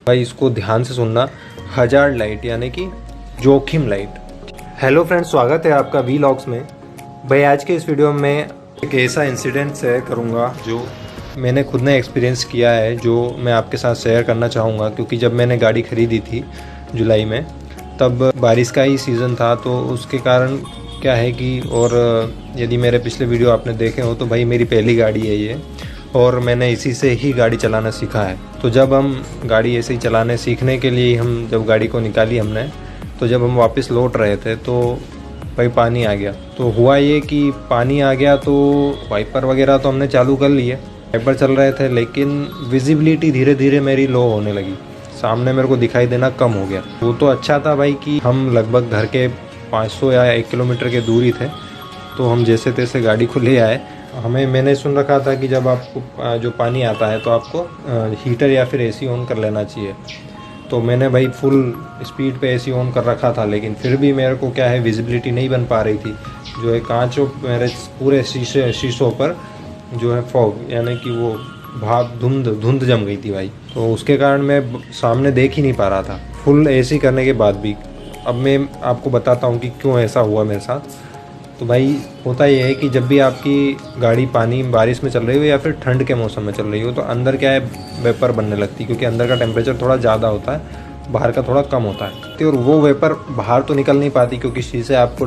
भाई इसको ध्यान से सुनना, हजार्ड लाइट यानी कि जोखिम लाइट। हेलो फ्रेंड्स, स्वागत है आपका वीलॉग्स में। भाई आज के इस वीडियो में एक ऐसा इंसिडेंट शेयर करूंगा जो मैंने खुद ने एक्सपीरियंस किया है, जो मैं आपके साथ शेयर करना चाहूँगा। क्योंकि जब मैंने गाड़ी ख़रीदी थी जुलाई में, तब बारिश का ही सीज़न था, तो उसके कारण क्या है कि, और यदि मेरे पिछले वीडियो आपने देखे हो तो भाई मेरी पहली गाड़ी है ये, और मैंने इसी से ही गाड़ी चलाना सीखा है। तो जब हम गाड़ी ऐसे ही चलाने सीखने के लिए हम जब गाड़ी को निकाली हमने, तो जब हम वापस लौट रहे थे तो भाई पानी आ गया। तो हुआ ये कि पानी आ गया तो वाइपर वगैरह तो हमने चालू कर लिए, वाइपर चल रहे थे, लेकिन विजिबिलिटी धीरे धीरे मेरी लो होने लगी, सामने मेरे को दिखाई देना कम हो गया। वो तो अच्छा था भाई कि हम लगभग घर के 500 या 1 किलोमीटर के दूरी थे, तो हम जैसे तैसे गाड़ी को ले आए। मैंने सुन रखा था कि जब आपको जो पानी आता है तो आपको हीटर या फिर एसी ऑन कर लेना चाहिए। तो मैंने भाई फुल स्पीड पे एसी ऑन कर रखा था, लेकिन फिर भी मेरे को क्या है, विजिबिलिटी नहीं बन पा रही थी। जो है कांचों मेरे पूरे शीशों पर जो है फॉग यानी कि वो भाप धुंध जम गई थी भाई। तो उसके कारण मैं सामने देख ही नहीं पा रहा था फुल एसी करने के बाद भी। अब मैं आपको बताता हूँ कि क्यों ऐसा हुआ मेरे साथ। तो भाई होता यह है कि जब भी आपकी गाड़ी पानी बारिश में चल रही हो या फिर ठंड के मौसम में चल रही हो, तो अंदर क्या है, वेपर बनने लगती है, क्योंकि अंदर का टेम्परेचर थोड़ा ज़्यादा होता है, बाहर का थोड़ा कम होता है। और वो वेपर बाहर तो निकल नहीं पाती, क्योंकि शीशे आपको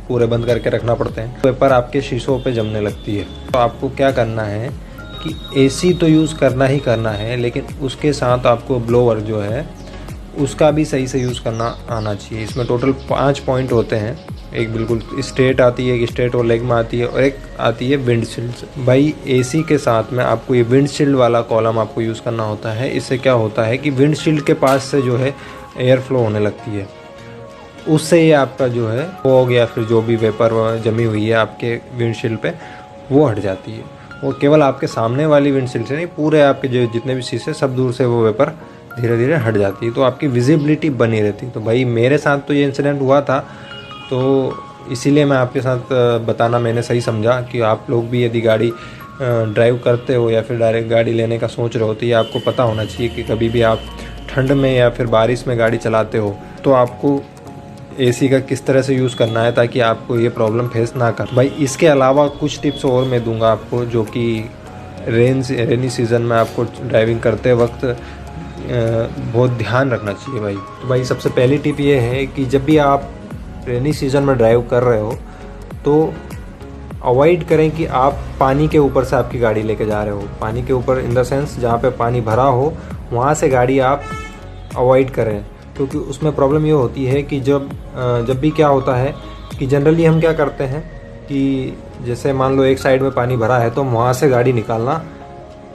पूरे बंद करके रखना पड़ते हैं। वेपर आपके शीशों पे जमने लगती है। तो आपको क्या करना है कि एसी तो यूज़ करना ही करना है, लेकिन उसके साथ आपको ब्लोअर जो है उसका भी सही से यूज़ करना आना चाहिए। इसमें टोटल 5 पॉइंट होते हैं। एक बिल्कुल स्ट्रेट आती है, एक स्ट्रेट और लेग में आती है, और एक आती है विंडशील्ड। भाई एसी के साथ में आपको ये विंडशील्ड वाला कॉलम आपको यूज़ करना होता है। इससे क्या होता है कि विंडशील्ड के पास से जो है एयर फ्लो होने लगती है, उससे ये आपका जो है फॉग या फिर जो भी वेपर जमी हुई है आपके विंडशील्ड पे, वो हट जाती है। और केवल आपके सामने वाली विंडशील्ड से नहीं, पूरे आपके जो जितने भी शीशे सब दूर से वो वेपर धीरे धीरे हट जाती है, तो आपकी विजिबिलिटी बनी रहती है। तो भाई मेरे साथ तो ये इंसिडेंट हुआ था, तो इसीलिए मैं आपके साथ बताना मैंने सही समझा कि आप लोग भी यदि गाड़ी ड्राइव करते हो या फिर डायरेक्ट गाड़ी लेने का सोच रहे हो, तो ये आपको पता होना चाहिए कि कभी भी आप ठंड में या फिर बारिश में गाड़ी चलाते हो तो आपको एसी का किस तरह से यूज़ करना है, ताकि आपको ये प्रॉब्लम फेस ना कर। भाई इसके अलावा कुछ टिप्स और मैं दूंगा आपको, जो कि रेनी सीज़न में आपको ड्राइविंग करते वक्त बहुत ध्यान रखना चाहिए भाई। तो भाई सबसे पहली टिप ये है कि जब भी आप रेनी सीज़न में ड्राइव कर रहे हो तो अवॉइड करें कि आप पानी के ऊपर से आपकी गाड़ी लेके जा रहे हो। पानी के ऊपर इन द सेंस जहाँ पे पानी भरा हो वहाँ से गाड़ी आप अवॉइड करें, क्योंकि उसमें प्रॉब्लम ये होती है कि जब भी क्या होता है कि जनरली हम क्या करते हैं कि जैसे मान लो एक साइड में पानी भरा है तो हम वहाँ से गाड़ी निकालना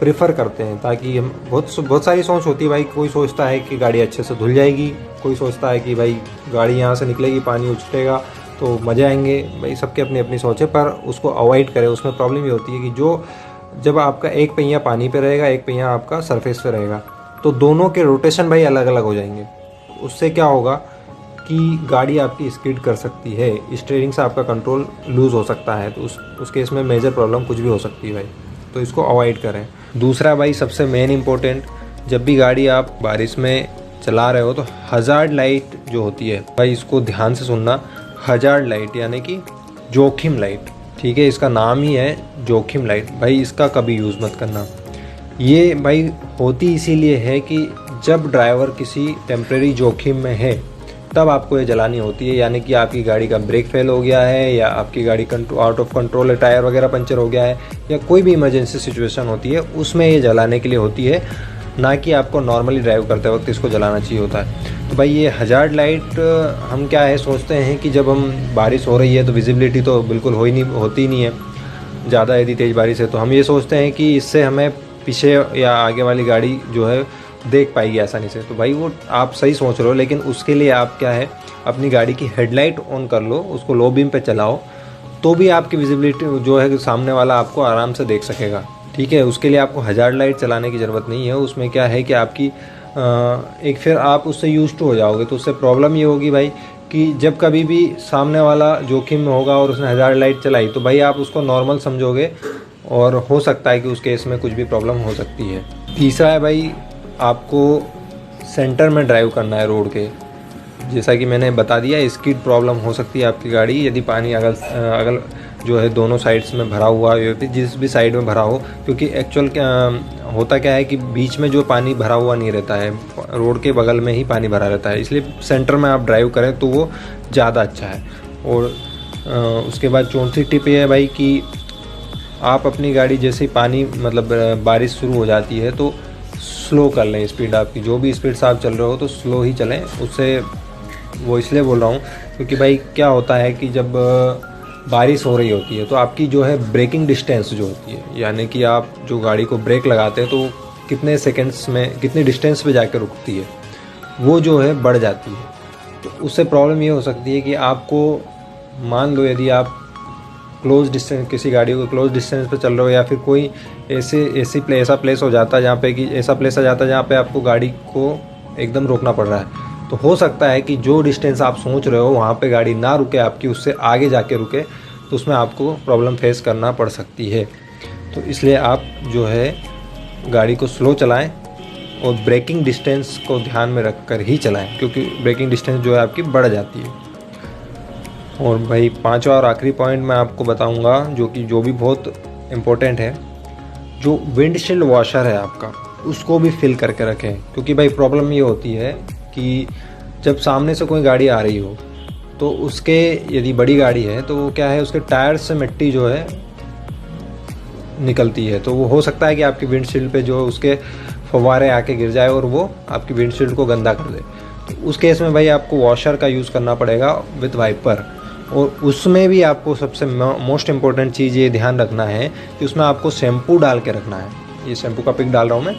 प्रेफर करते हैं, ताकि हम बहुत सारी सोच होती है भाई। कोई सोचता है कि गाड़ी अच्छे से धुल जाएगी, कोई सोचता है कि भाई गाड़ी यहाँ से निकलेगी, पानी उछलेगा तो मज़े आएंगे। भाई सबके अपनी अपनी सोच है, पर उसको अवॉइड करें। उसमें प्रॉब्लम ये होती है कि जब आपका एक पहिया पानी पे रहेगा, एक पहिया आपका सरफेस पे रहेगा, तो दोनों के रोटेशन भाई अलग अलग हो जाएंगे। उससे क्या होगा कि गाड़ी आपकी स्किड कर सकती है, स्टीयरिंग से आपका कंट्रोल लूज़ हो सकता है, तो उस केस में मेजर प्रॉब्लम कुछ भी हो सकती है भाई। तो इसको अवॉइड करें। दूसरा भाई सबसे मेन इम्पोर्टेंट, जब भी गाड़ी आप बारिश में चला रहे हो तो हजार्ड लाइट जो होती है भाई, इसको ध्यान से सुनना, हजार्ड लाइट यानी कि जोखिम लाइट, ठीक है, इसका नाम ही है जोखिम लाइट। भाई इसका कभी यूज़ मत करना। ये भाई होती इसीलिए है कि जब ड्राइवर किसी टेम्प्रेरी जोखिम में है तब आपको ये जलानी होती है, यानी कि आपकी गाड़ी का ब्रेक फेल हो गया है, या आपकी गाड़ी आउट ऑफ कंट्रोल है, टायर वगैरह पंचर हो गया है, या कोई भी इमरजेंसी सिचुएशन होती है, उसमें ये जलाने के लिए होती है, ना कि आपको नॉर्मली ड्राइव करते वक्त इसको जलाना चाहिए होता है। तो भाई ये हजार्ड लाइट हम क्या है सोचते हैं कि जब हम बारिश हो रही है तो विजिबिलिटी तो बिल्कुल होती नहीं है ज़्यादा, यदि तेज़ बारिश है तो हम ये सोचते हैं कि इससे हमें पीछे या आगे वाली गाड़ी जो है देख पाएगी आसानी से। तो भाई वो आप सही सोच रहे हो, लेकिन उसके लिए आप क्या है, अपनी गाड़ी की हेडलाइट ऑन कर लो, उसको लो बीम पे चलाओ, तो भी आपकी विजिबिलिटी जो है सामने वाला आपको आराम से देख सकेगा, ठीक है। उसके लिए आपको हजार्ड लाइट चलाने की ज़रूरत नहीं है। उसमें क्या है कि आपकी एक फिर आप उससे यूज टू हो जाओगे। तो उससे प्रॉब्लम ये होगी भाई कि जब कभी भी सामने वाला जोखिम में होगा और उसने हजार्ड लाइट चलाई, तो भाई आप उसको नॉर्मल समझोगे, और हो सकता है कि उस केस में कुछ भी प्रॉब्लम हो सकती है। तीसरा है भाई, आपको सेंटर में ड्राइव करना है रोड के। जैसा कि मैंने बता दिया, स्किड प्रॉब्लम हो सकती है आपकी गाड़ी यदि पानी अगल जो है दोनों साइड्स में भरा हुआ है, या फिर जिस भी साइड में भरा हो, क्योंकि एक्चुअल होता क्या है कि बीच में जो पानी भरा हुआ नहीं रहता है, रोड के बगल में ही पानी भरा रहता है, इसलिए सेंटर में आप ड्राइव करें तो वो ज़्यादा अच्छा है। और उसके बाद चौथी टिप ये है भाई कि आप अपनी गाड़ी जैसे ही पानी मतलब बारिश शुरू हो जाती है तो स्लो कर लें स्पीड आपकी, जो भी स्पीड से आप चल रहे हो तो स्लो ही चलें। उससे वो इसलिए बोल रहा हूँ क्योंकि भाई क्या होता है कि जब बारिश हो रही होती है तो आपकी जो है ब्रेकिंग डिस्टेंस जो होती है, यानी कि आप जो गाड़ी को ब्रेक लगाते हैं तो कितने सेकंड्स में कितने डिस्टेंस पे जाकर रुकती है, वो जो है बढ़ जाती है। तो उससे प्रॉब्लम ये हो सकती है कि आपको, मान लो यदि आप क्लोज डिस्टेंस, किसी गाड़ी को क्लोज डिस्टेंस पे चल रहे हो, या फिर कोई ऐसा प्लेस हो जाता है जहाँ पे कि ऐसा प्लेस आ जाता है जहाँ पे आपको गाड़ी को एकदम रोकना पड़ रहा है, तो हो सकता है कि जो डिस्टेंस आप सोच रहे हो वहाँ पे गाड़ी ना रुके आपकी, उससे आगे जाके रुके, तो उसमें आपको प्रॉब्लम फेस करना पड़ सकती है। तो इसलिए आप जो है गाड़ी को स्लो चलाएं और ब्रेकिंग डिस्टेंस को ध्यान में रख कर ही चलाएं, क्योंकि ब्रेकिंग डिस्टेंस जो है आपकी बढ़ जाती है। और भाई पांचवा और आखिरी पॉइंट मैं आपको बताऊंगा जो भी बहुत इम्पोर्टेंट है, जो विंडशील्ड वॉशर है आपका, उसको भी फिल करके रखें। क्योंकि भाई प्रॉब्लम ये होती है कि जब सामने से कोई गाड़ी आ रही हो तो उसके, यदि बड़ी गाड़ी है तो वो क्या है, उसके टायर से मिट्टी जो है निकलती है, तो वो हो सकता है कि आपकी विंडशील्ड पे जो उसके फव्वारे आके गिर जाए और वो आपकी विंडशील्ड को गंदा कर दे। तो उस केस में भाई आपको वॉशर का यूज़ करना पड़ेगा विद वाइपर। और उसमें भी आपको सबसे मोस्ट इम्पॉर्टेंट चीज़ ये ध्यान रखना है कि उसमें आपको शैम्पू डाल के रखना है। ये शैम्पू का पिक डाल रहा हूँ मैं,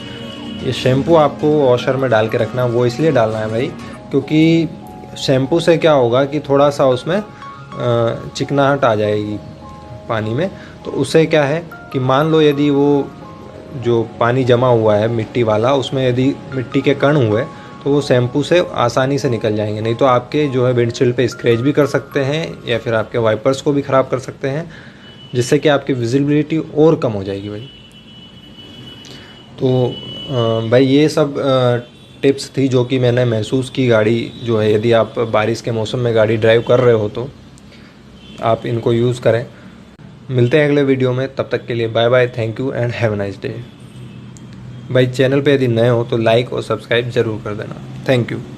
ये शैम्पू आपको वॉशर में डाल के रखना है। वो इसलिए डालना है भाई क्योंकि शैम्पू से क्या होगा कि थोड़ा सा उसमें चिकनाहट आ जाएगी पानी में। तो उससे क्या है कि मान लो यदि वो जो पानी जमा हुआ है मिट्टी वाला, उसमें यदि मिट्टी के कण हुए तो वो शैम्पू से आसानी से निकल जाएंगे। नहीं तो आपके जो है विंडशील्ड पे स्क्रैच भी कर सकते हैं या फिर आपके वाइपर्स को भी ख़राब कर सकते हैं, जिससे कि आपकी विजिबिलिटी और कम हो जाएगी भाई। तो भाई ये सब टिप्स थी जो कि मैंने महसूस की। गाड़ी जो है, यदि आप बारिश के मौसम में गाड़ी ड्राइव कर रहे हो तो आप इनको यूज़ करें। मिलते हैं अगले वीडियो में, तब तक के लिए bye bye, thank you and have a nice day. भाई चैनल पे यदि नए हो तो लाइक और सब्सक्राइब ज़रूर कर देना। Thank you.